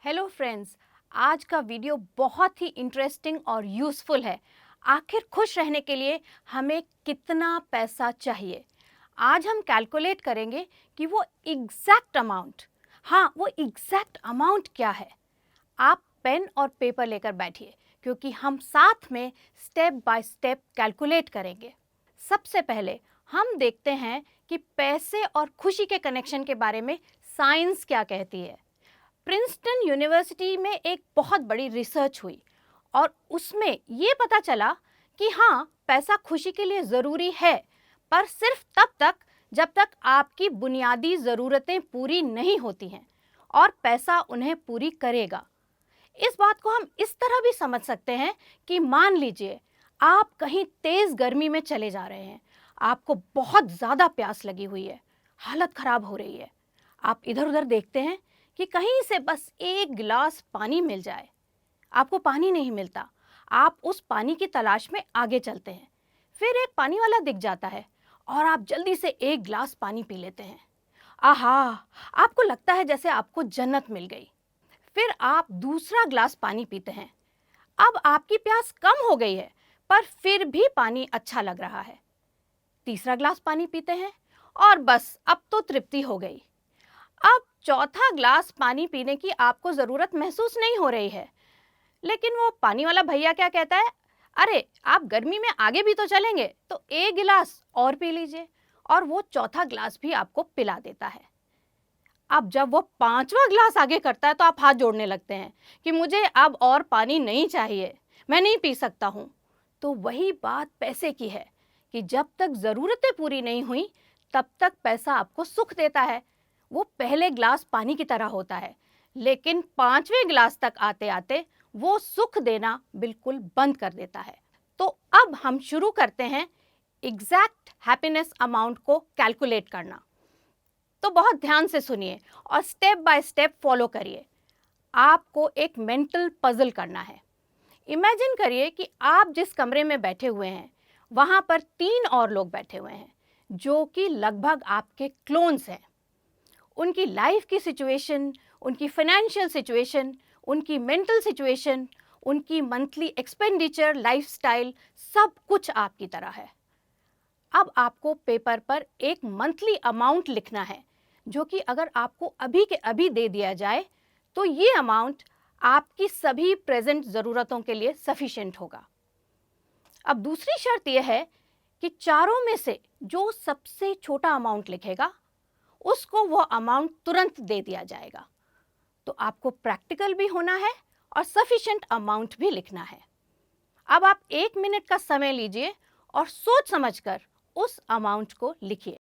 Hello friends, आज का video बहुत ही इंटरेस्टिंग और यूज़फुल है। आखिर खुश रहने के लिए हमें कितना पैसा चाहिए? आज हम कैलकुलेट करेंगे कि वो एग्जैक्ट अमाउंट क्या है। आप पेन और पेपर लेकर बैठिए क्योंकि हम साथ में स्टेप बाय स्टेप कैलकुलेट करेंगे। सबसे पहले हम देखते हैं कि पैसे और खुशी के कनेक्शन के बारे में साइंस क्या कहती है। प्रिंसटन यूनिवर्सिटी में एक बहुत बड़ी रिसर्च हुई और उसमें ये पता चला कि हाँ, पैसा खुशी के लिए ज़रूरी है, पर सिर्फ तब तक जब तक आपकी बुनियादी ज़रूरतें पूरी नहीं होती हैं, और पैसा उन्हें पूरी करेगा। इस बात को हम इस तरह भी समझ सकते हैं कि मान लीजिए आप कहीं तेज़ गर्मी में चले जा रहे हैं, आपको बहुत ज़्यादा प्यास लगी हुई है, हालत ख़राब हो रही है। आप इधर उधर देखते हैं कि कहीं से बस एक गिलास पानी मिल जाए। आपको पानी नहीं मिलता। आप उस पानी की तलाश में आगे चलते हैं। फिर एक पानी वाला दिख जाता है और आप जल्दी से एक गिलास पानी पी लेते हैं। आहा, आपको लगता है जैसे आपको जन्नत मिल गई। फिर आप दूसरा ग्लास पानी पीते हैं। अब आपकी प्यास कम हो गई है, पर फिर भी पानी अच्छा लग रहा है। तीसरा ग्लास पानी पीते हैं और बस अब तो तृप्ति हो गई। अब चौथा ग्लास पानी पीने की आपको ज़रूरत महसूस नहीं हो रही है, लेकिन वो पानी वाला भैया क्या कहता है, अरे आप गर्मी में आगे भी तो चलेंगे, तो एक गिलास और पी लीजिए, और वो चौथा ग्लास भी आपको पिला देता है। अब जब वो पांचवा ग्लास आगे करता है तो आप हाथ जोड़ने लगते हैं कि मुझे अब और पानी नहीं चाहिए, मैं नहीं पी सकता हूँ। तो वही बात पैसे की है कि जब तक ज़रूरतें पूरी नहीं हुई, तब तक पैसा आपको सुख देता है। वो पहले ग्लास पानी की तरह होता है, लेकिन पांचवें ग्लास तक आते आते वो सुख देना बिल्कुल बंद कर देता है। तो अब हम शुरू करते हैं एग्जैक्ट हैप्पीनेस अमाउंट को कैलकुलेट करना। तो बहुत ध्यान से सुनिए और स्टेप बाय स्टेप फॉलो करिए। आपको एक मेंटल पजल करना है। इमेजिन करिए कि आप जिस कमरे में बैठे हुए हैं, वहां पर 3 और लोग बैठे हुए हैं जो कि लगभग आपके क्लोन्स हैं। उनकी लाइफ की सिचुएशन, उनकी फाइनेंशियल सिचुएशन, उनकी मेंटल सिचुएशन, उनकी मंथली एक्सपेंडिचर, लाइफस्टाइल, सब कुछ आपकी तरह है। अब आपको पेपर पर एक मंथली अमाउंट लिखना है, जो कि अगर आपको अभी के अभी दे दिया जाए तो ये अमाउंट आपकी सभी प्रेजेंट ज़रूरतों के लिए सफिशिएंट होगा। अब दूसरी शर्त यह है कि चारों में से जो सबसे छोटा अमाउंट लिखेगा, उसको वो अमाउंट तुरंत दे दिया जाएगा। तो आपको प्रैक्टिकल भी होना है और सफिशिएंट अमाउंट भी लिखना है। अब आप 1 मिनट का समय लीजिए और सोच समझकर उस अमाउंट को लिखिए।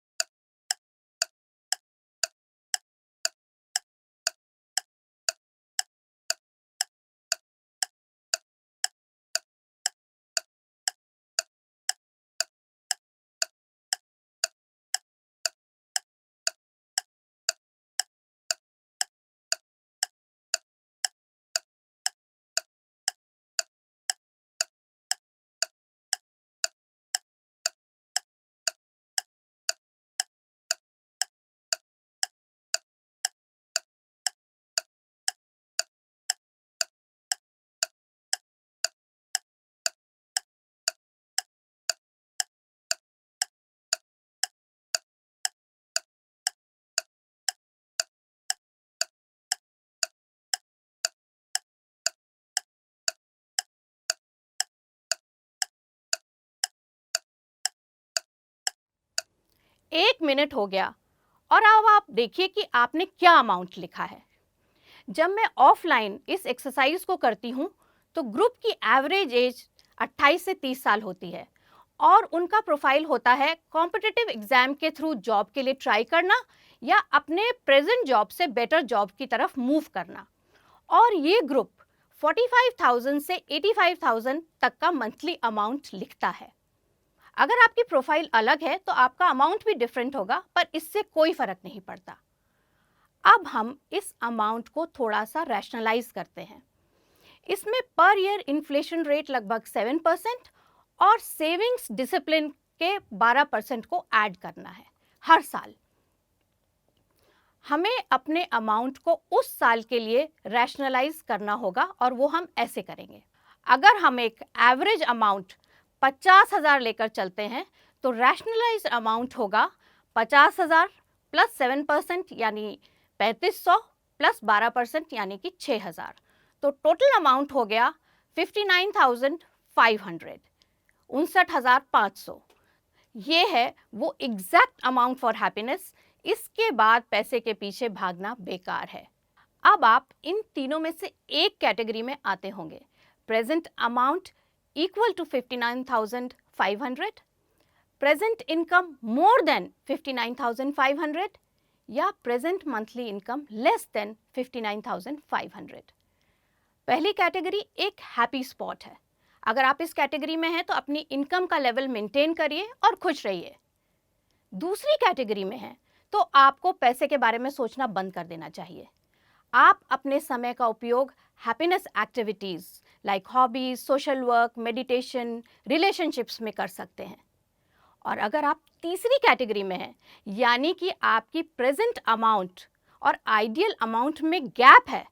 एक मिनट हो गया और अब आप देखिए कि आपने क्या अमाउंट लिखा है। जब मैं ऑफलाइन इस एक्सरसाइज को करती हूँ तो ग्रुप की एवरेज एज 28 से 30 साल होती है और उनका प्रोफाइल होता है कॉम्पिटिटिव एग्जाम के थ्रू जॉब के लिए ट्राई करना या अपने प्रेजेंट जॉब से बेटर जॉब की तरफ मूव करना। और ये ग्रुप 45,000 से 85,000 तक का मंथली अमाउंट लिखता है। अगर आपकी प्रोफाइल अलग है तो आपका अमाउंट भी डिफरेंट होगा, पर इससे कोई फर्क नहीं पड़ता। अब हम इस अमाउंट को थोड़ा सा रैशनलाइज करते हैं। इसमें पर ईयर इन्फ्लेशन रेट लगभग 7% और सेविंग्स डिसिप्लिन के 12% को ऐड करना है हर साल। हमें अपने अमाउंट को उस साल के लिए रैशनलाइज करना होगा और वो हम ऐसे करेंगे। अगर हम एक एवरेज अमाउंट 50,000 लेकर चलते हैं तो रैशनलाइज अमाउंट होगा 50,000 प्लस 7% यानी 3500 प्लस 12% यानी कि 6,000। तो टोटल अमाउंट हो गया 59,500, 59,500। ये है वो एग्जैक्ट अमाउंट फॉर हैप्पीनेस। इसके बाद पैसे के पीछे भागना बेकार है। अब आप इन तीनों में से एक कैटेगरी में आते होंगे, present amount equal to 59,500, present income more than 59,500 या present monthly income less than 59,500। पहली कैटेगरी एक हैप्पी स्पॉट है। अगर आप इस कैटेगरी में हैं तो अपनी इनकम का लेवल मेंटेन करिए और खुश रहिए। दूसरी कैटेगरी में हैं तो आपको पैसे के बारे में सोचना बंद कर देना चाहिए। आप अपने समय का उपयोग happiness activities like hobbies, social work, meditation, relationships में कर सकते हैं। और अगर आप तीसरी कैटेगरी में हैं, यानी कि आपकी प्रेजेंट अमाउंट और आइडियल अमाउंट में गैप है,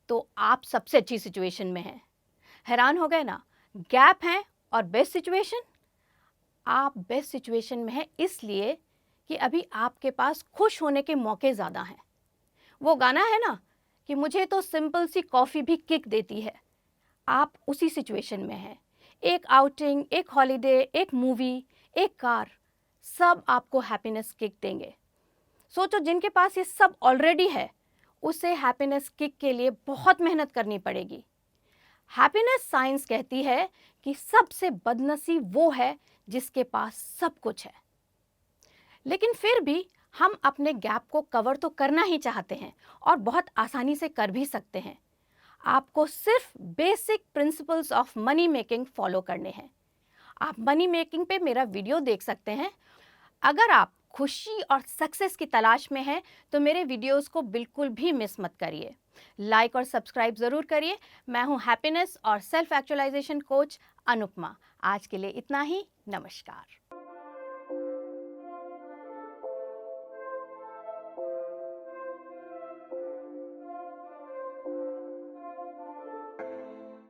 तो आप सबसे अच्छी सिचुएशन में हैं। हैरान हो गए ना? गैप है और बेस्ट सिचुएशन। आप बेस्ट सिचुएशन में हैं इसलिए कि अभी आपके पास खुश होने के मौके ज़्यादा हैं। वो गाना है ना कि मुझे तो सिंपल सी कॉफ़ी भी किक देती है। आप उसी सिचुएशन में हैं। एक आउटिंग, एक हॉलीडे, एक मूवी, एक कार, सब आपको हैप्पीनेस किक देंगे। सोचो, जिनके पास ये सब ऑलरेडी है उसे हैप्पीनेस किक के लिए बहुत मेहनत करनी पड़ेगी। हैप्पीनेस साइंस कहती है कि सबसे बदनसीब वो है जिसके पास सब कुछ है। लेकिन फिर भी हम अपने गैप को कवर तो करना ही चाहते हैं और बहुत आसानी से कर भी सकते हैं। आपको सिर्फ basic principles of money making follow करने हैं। आप मनी मेकिंग पे मेरा वीडियो देख सकते हैं। अगर आप खुशी और सक्सेस की तलाश में हैं तो मेरे वीडियोस को बिल्कुल भी मिस मत करिए। लाइक और सब्सक्राइब ज़रूर करिए। मैं हूँ हैप्पीनेस और सेल्फ एक्चुअलाइजेशन कोच अनुपमा। आज के लिए इतना ही। नमस्कार।